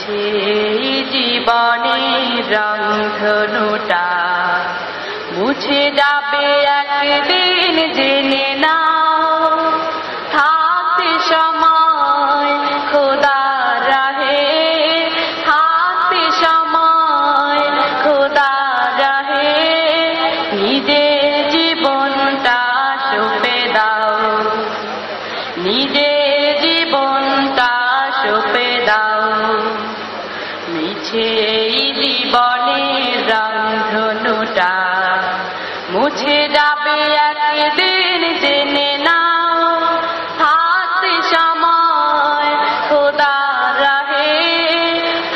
মিছে জীবনের রংধনুটা মুছে যাবে একদিন জেনে নাও। থাকতে সময় খোদার রাহে, থাকতে সময় খোদার রাহে, নিজের জীবনটা সঁপে দাও, নিজের জীবনটা সঁপে দাও। মিছে জীবনের রংধনুটা মুছে যাবে একদিন জেনে নাও। থাকতে সময় খোদার রাহে,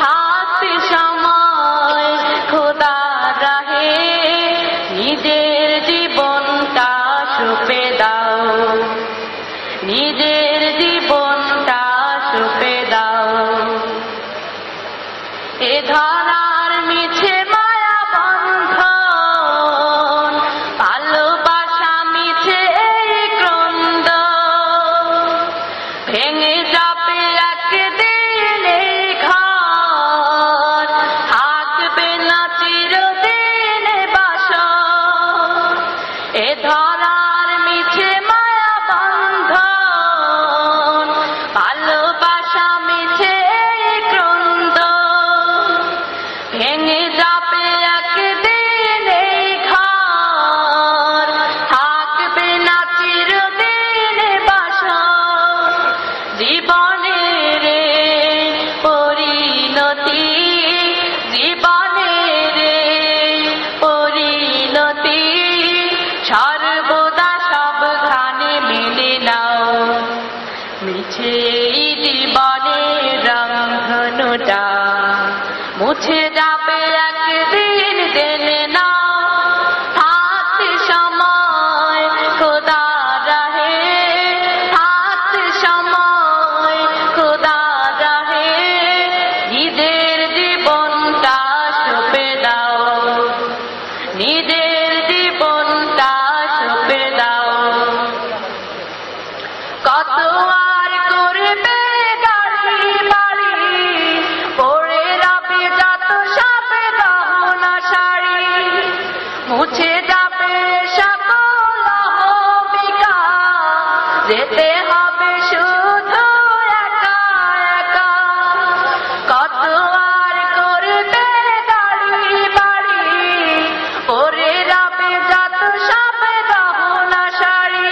থাকতে সময় খোদার রাহে, নিজের জীবনটা সঁপে দাও, নিজের জীবনটা সঁপে দাও। এ ধরার মিছে মায়া বন্ধন, ভালোবাসা মিছে এই ক্রন্দন, ভেঙে যাবে একদিন এই ঘর, থাকবে না চিরদিন বাসর। এ ধরার মিছে মায়া বন্ধন, ভালোবাসা মিছে এই ক্রন্দন, ভেঙে যাবে একদিন এই ঘর, থাকবে না চিরদিন বাসর। জীবনের পরিণতি, জীবনের পরিণতি সর্বদা সবখানে মেনে নাও। মিছে জীবনের রংধনুটা মুছে যাবে একদিন জেনে নাও। থাকতে সময় খোদার রাহে, থাকতে সময় খোদার রাহে, নিজের জীবনটা সঁপে দাও, নিজের জীবনটা সঁপে দাও। কত আর করবে গাড়ি বাড়ি, পড়ে রবে যত সব গহনা শাড়ি, মুছে যাবে সকল অহমিকা, যেতে হবে শুধু একা একা। কত আর করবে গাড়ি বাড়ি, পড়ে রবে যত সব গহনা শাড়ি,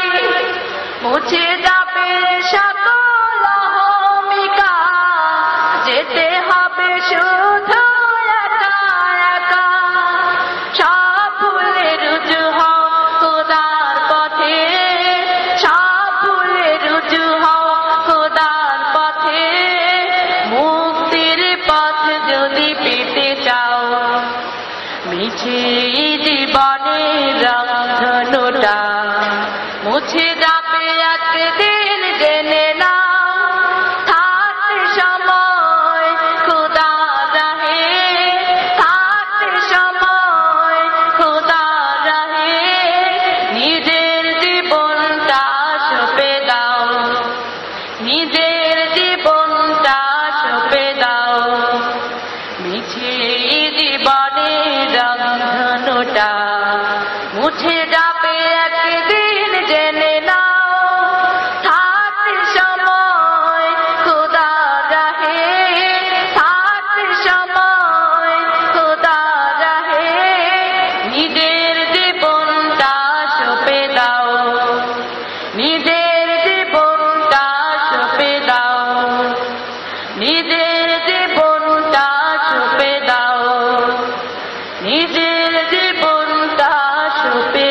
মুছে যাবে সকল অহমিকা, যেতে হবে শুধু একা একা। সব ভুলে রুজু হও খোদার পথে, সব ভুলে রুজু হও খোদার পথে, মুক্তির পথ যদি পেতে চাও। মিছে জীবনের রংধনুটা মুছে যাবে একদিন জেনে নাও। থাকতে সময় খোদার রাহে, থাকতে সময় খোদার রাহে, নিজের জীবনটা সঁপে দাও, নিজের জীবনটা সঁপে দাও। মিছে জীবনের রংধনুটা মুছে যাবে একদিন জেনে নাও। থাকতে সময় খোদার রাহে, থাকতে সময় খোদার রাহে, নিজের জীবনটা সঁপে দাও, নিজের জীবনটা সঁপে দাও, নিজের জীবনটা সঁপে দাও, নিজের জীবনটা সঁপে